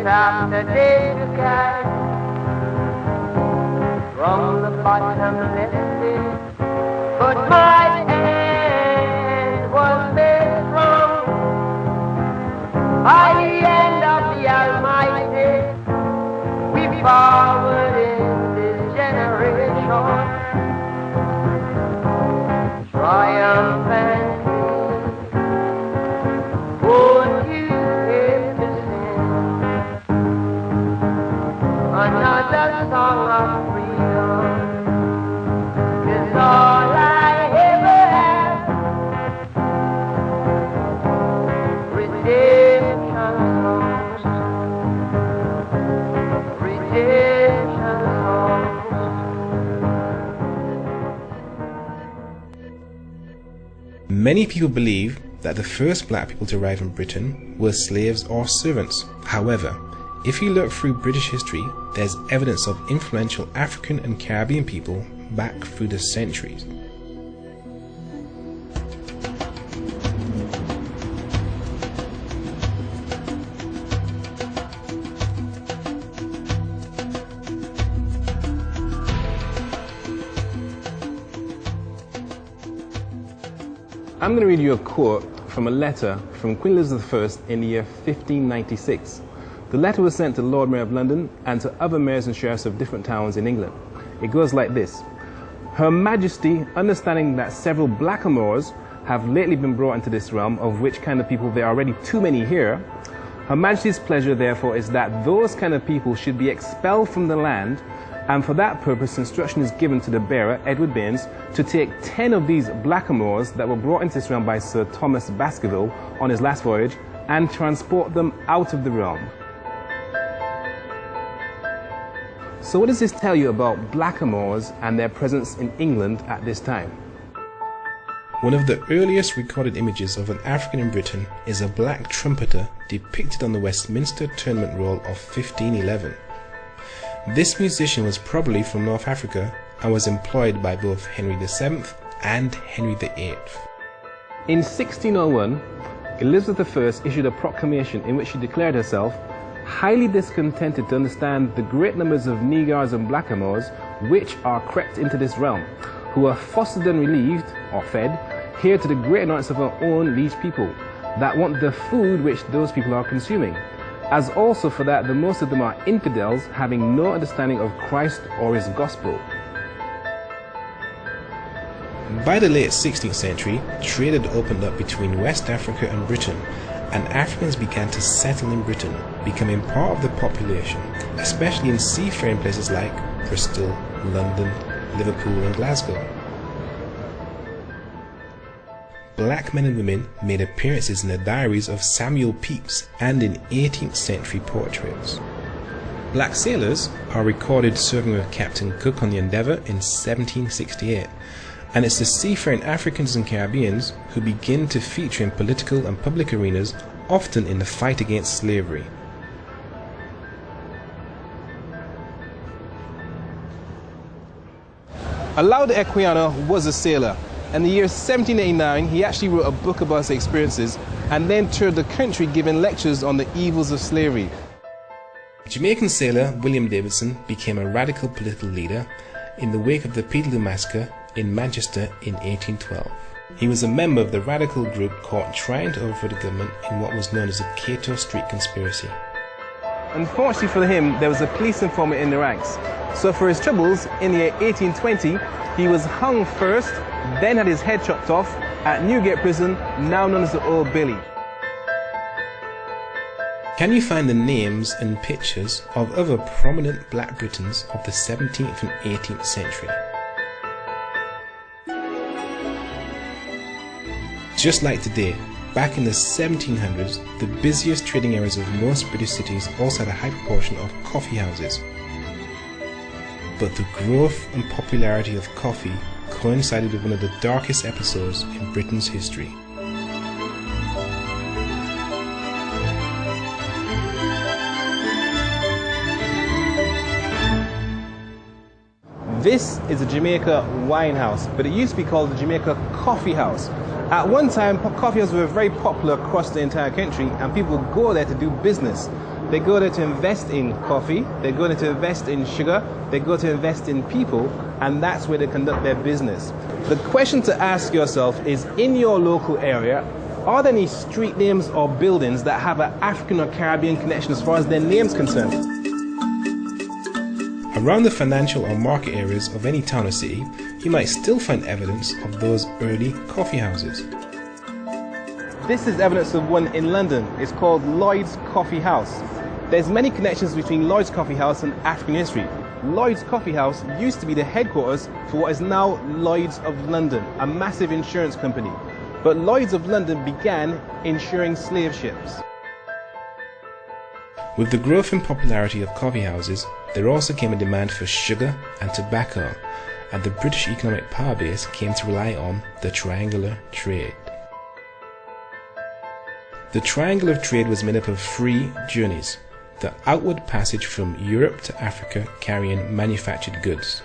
after day to guide. From the bottom lifted, but my hand was made strong. By the hand of the Almighty, we forward in this generation, triumphantly. Won't you live to sing another song of freedom? 'Cause all I ever have, redemption songs, redemption songs. Many people believe that the first black people to arrive in Britain were slaves or servants. However, if you look through British history, there's evidence of influential African and Caribbean people back through the centuries. I'm going to read you a quote from a letter from Queen Elizabeth I in the year 1596. The letter was sent to Lord Mayor of London and to other mayors and sheriffs of different towns in England. It goes like this. Her Majesty, understanding that several blackamoors have lately been brought into this realm, of which kind of people there are already too many here, Her Majesty's pleasure therefore is that those kind of people should be expelled from the land, and for that purpose instruction is given to the bearer, Edward Baines, to take 10 of these blackamoors that were brought into this realm by Sir Thomas Baskerville on his last voyage and transport them out of the realm. So what does this tell you about blackamoors and their presence in England at this time? One of the earliest recorded images of an African in Britain is a black trumpeter depicted on the Westminster Tournament Roll of 1511. This musician was probably from North Africa and was employed by both Henry VII and Henry VIII. In 1601, Elizabeth I issued a proclamation in which she declared herself highly discontented to understand the great numbers of negars and blackamoors which are crept into this realm, who are fostered and relieved, or fed, here to the great annoyance of our own liege people, that want the food which those people are consuming, as also for that the most of them are infidels, having no understanding of Christ or his gospel. By the late 16th century, trade had opened up between West Africa and Britain, and Africans began to settle in Britain, becoming part of the population, especially in seafaring places like Bristol, London, Liverpool and Glasgow. Black men and women made appearances in the diaries of Samuel Pepys and in 18th century portraits. Black sailors are recorded serving with Captain Cook on the Endeavour in 1768, and it's the seafaring Africans and Caribbeans who begin to feature in political and public arenas, often in the fight against slavery. Alauda Equiano was a sailor. In the year 1789, he actually wrote a book about his experiences and then toured the country giving lectures on the evils of slavery. Jamaican sailor William Davidson became a radical political leader in the wake of the Peterloo Massacre in Manchester in 1812. He was a member of the radical group caught trying to overthrow the government in what was known as the Cato Street Conspiracy. Unfortunately for him, there was a police informant in the ranks. So for his troubles, in the year 1820, he was hung first, then had his head chopped off at Newgate Prison, now known as the Old Bailey. Can you find the names and pictures of other prominent Black Britons of the 17th and 18th century? Just like today, back in the 1700s, the busiest trading areas of most British cities also had a high proportion of coffee houses. But the growth and popularity of coffee coincided with one of the darkest episodes in Britain's history. This is a Jamaica wine house, but it used to be called the Jamaica Coffee House. At one time, coffee houses were very popular across the entire country and people would go there to do business. They go there to invest in coffee, they go there to invest in sugar, they go to invest in people, and that's where they conduct their business. The question to ask yourself is, in your local area, are there any street names or buildings that have an African or Caribbean connection as far as their name's concerned? Around the financial or market areas of any town or city, you might still find evidence of those early coffee houses. This is evidence of one in London. It's called Lloyd's Coffee House. There's many connections between Lloyd's Coffee House and African history. Lloyd's Coffee House used to be the headquarters for what is now Lloyd's of London, a massive insurance company. But Lloyd's of London began insuring slave ships. With the growth and popularity of coffee houses, there also came a demand for sugar and tobacco, and the British economic power base came to rely on the triangular trade. The triangle of trade was made up of 3 journeys: the outward passage from Europe to Africa carrying manufactured goods,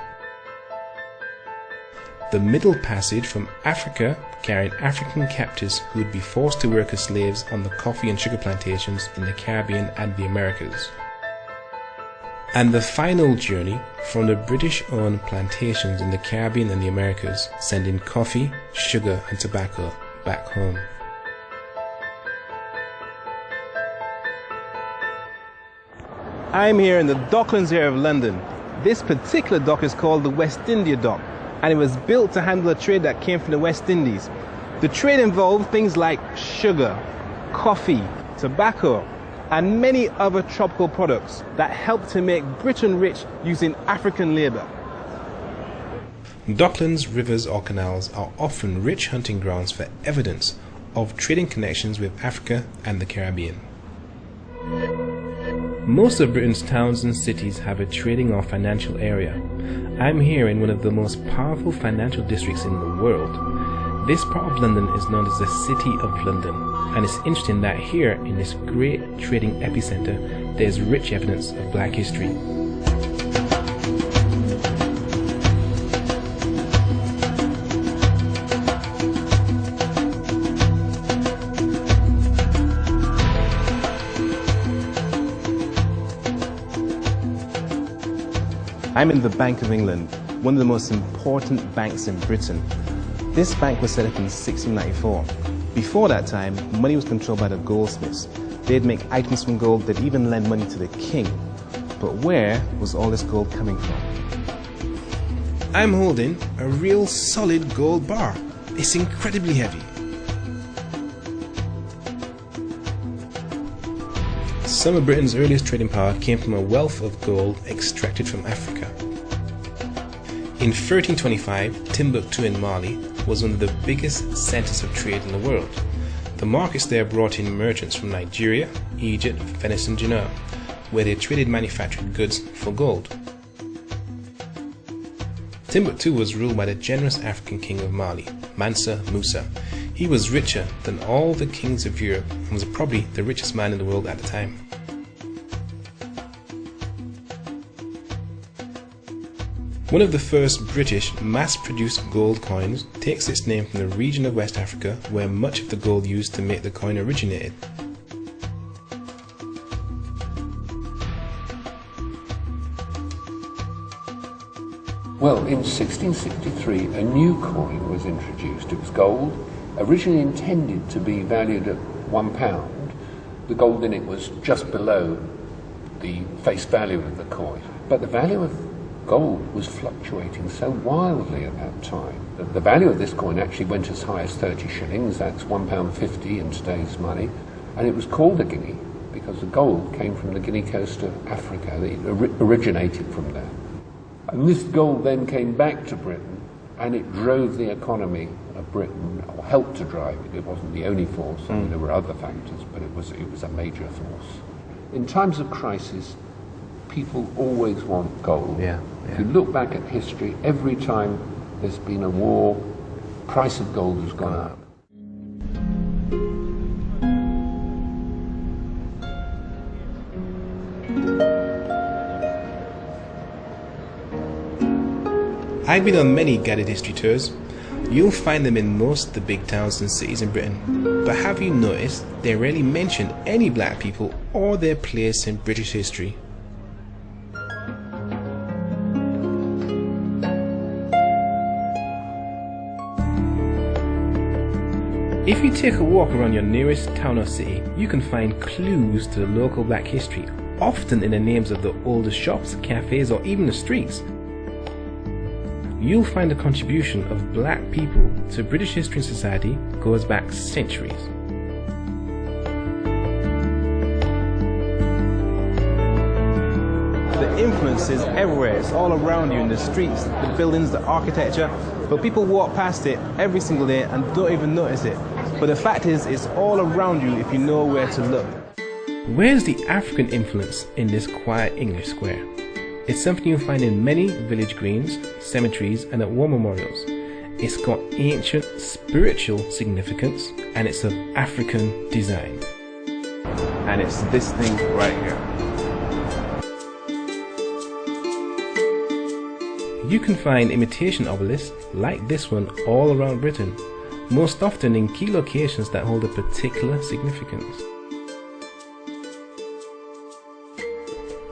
the middle passage from Africa carrying African captives who would be forced to work as slaves on the coffee and sugar plantations in the Caribbean and the Americas, and the final journey from the British-owned plantations in the Caribbean and the Americas, sending coffee, sugar and tobacco back home. I'm here in the Docklands area of London. This particular dock is called the West India Dock, and it was built to handle a trade that came from the West Indies. The trade involved things like sugar, coffee, tobacco, and many other tropical products that helped to make Britain rich using African labour. Docklands, rivers or canals are often rich hunting grounds for evidence of trading connections with Africa and the Caribbean. Most of Britain's towns and cities have a trading or financial area. I'm here in one of the most powerful financial districts in the world. This part of London is known as the City of London, and it's interesting that here in this great trading epicenter there's rich evidence of black history. I'm in the Bank of England, one of the most important banks in Britain. This bank was set up in 1694. Before that time, money was controlled by the goldsmiths. They'd make items from gold, they'd even lend money to the king. But where was all this gold coming from? I'm holding a real solid gold bar. It's incredibly heavy. Some of Britain's earliest trading power came from a wealth of gold extracted from Africa. In 1325, Timbuktu in Mali was one of the biggest centers of trade in the world. The markets there brought in merchants from Nigeria, Egypt, Venice and Genoa, where they traded manufactured goods for gold. Timbuktu was ruled by the generous African king of Mali, Mansa Musa. He was richer than all the kings of Europe and was probably the richest man in the world at the time. One of the first British mass-produced gold coins takes its name from the region of West Africa where much of the gold used to make the coin originated. Well, in 1663, a new coin was introduced. It was gold, originally intended to be valued at £1. The gold in it was just below the face value of the coin. But the value of gold was fluctuating so wildly at that time that the value of this coin actually went as high as 30 shillings, that's £1.50 in today's money, and it was called a guinea because the gold came from the Guinea coast of Africa. It originated from there. And this gold then came back to Britain and it drove the economy of Britain, or helped to drive it. It wasn't the only force, I mean, there were other factors, but it was a major force. In times of crisis, people always want gold. If you look back at history, every time there's been a war, price of gold has gone up. I've been on many guided history tours. You'll find them in most of the big towns and cities in Britain, but have you noticed they rarely mention any black people or their place in British history? If you take a walk around your nearest town or city, you can find clues to the local black history, often in the names of the oldest shops, cafes, or even the streets. You'll find the contribution of black people to British history and society goes back centuries. The influence is everywhere. It's all around you in the streets, the buildings, the architecture. But people walk past it every single day and don't even notice it. But the fact is, it's all around you if you know where to look. Where's the African influence in this quiet English square? It's something you'll find in many village greens, cemeteries, and at war memorials. It's got ancient spiritual significance, and it's of African design. And it's this thing right here. You can find imitation obelisks like this one all around Britain, most often in key locations that hold a particular significance.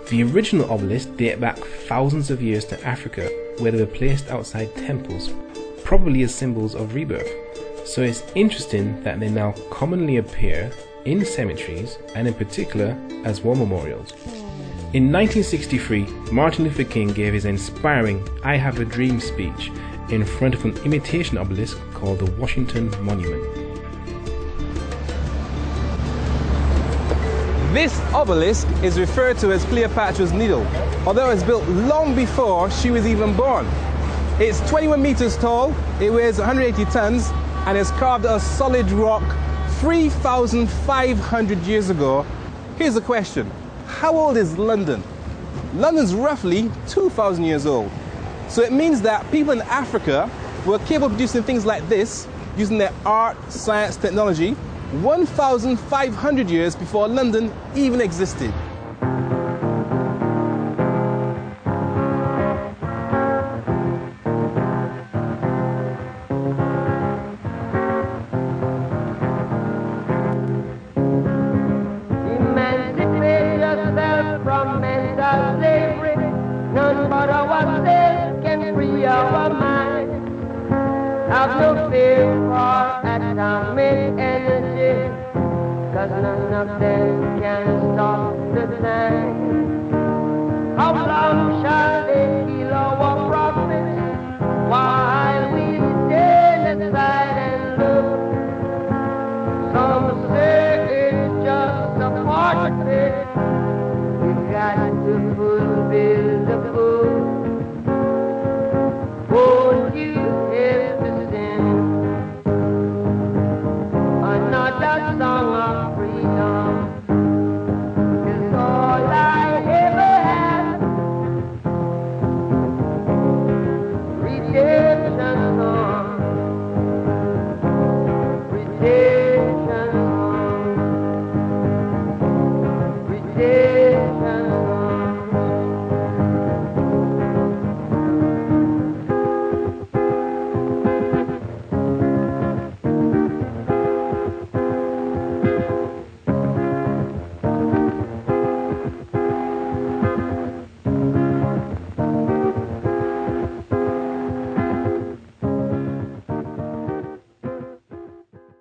The original obelisks date back thousands of years to Africa, where they were placed outside temples, probably as symbols of rebirth. So it's interesting that they now commonly appear in cemeteries and in particular as war memorials. In 1963, Martin Luther King gave his inspiring "I Have a Dream" speech in front of an imitation obelisk called the Washington Monument. This obelisk is referred to as Cleopatra's Needle, although it was built long before she was even born. It's 21 meters tall, it weighs 180 tons, and is carved out of solid rock 3,500 years ago. Here's the question: how old is London? London's roughly 2,000 years old. So it means that people in Africa were capable of producing things like this using their art, science, technology 1,500 years before London even existed. Emancipate yourself from mental slavery. None but ourselves can free our minds. Have no fear for atomic energy, 'cause none of them can stop the time. How long shall they kill our prophets while we stand aside and look? Some say it's just a part of it. We've got to fulfill the book. Won't you help to sing another song of freedom? It's all I ever had. Redemption song, redemption song, redemption.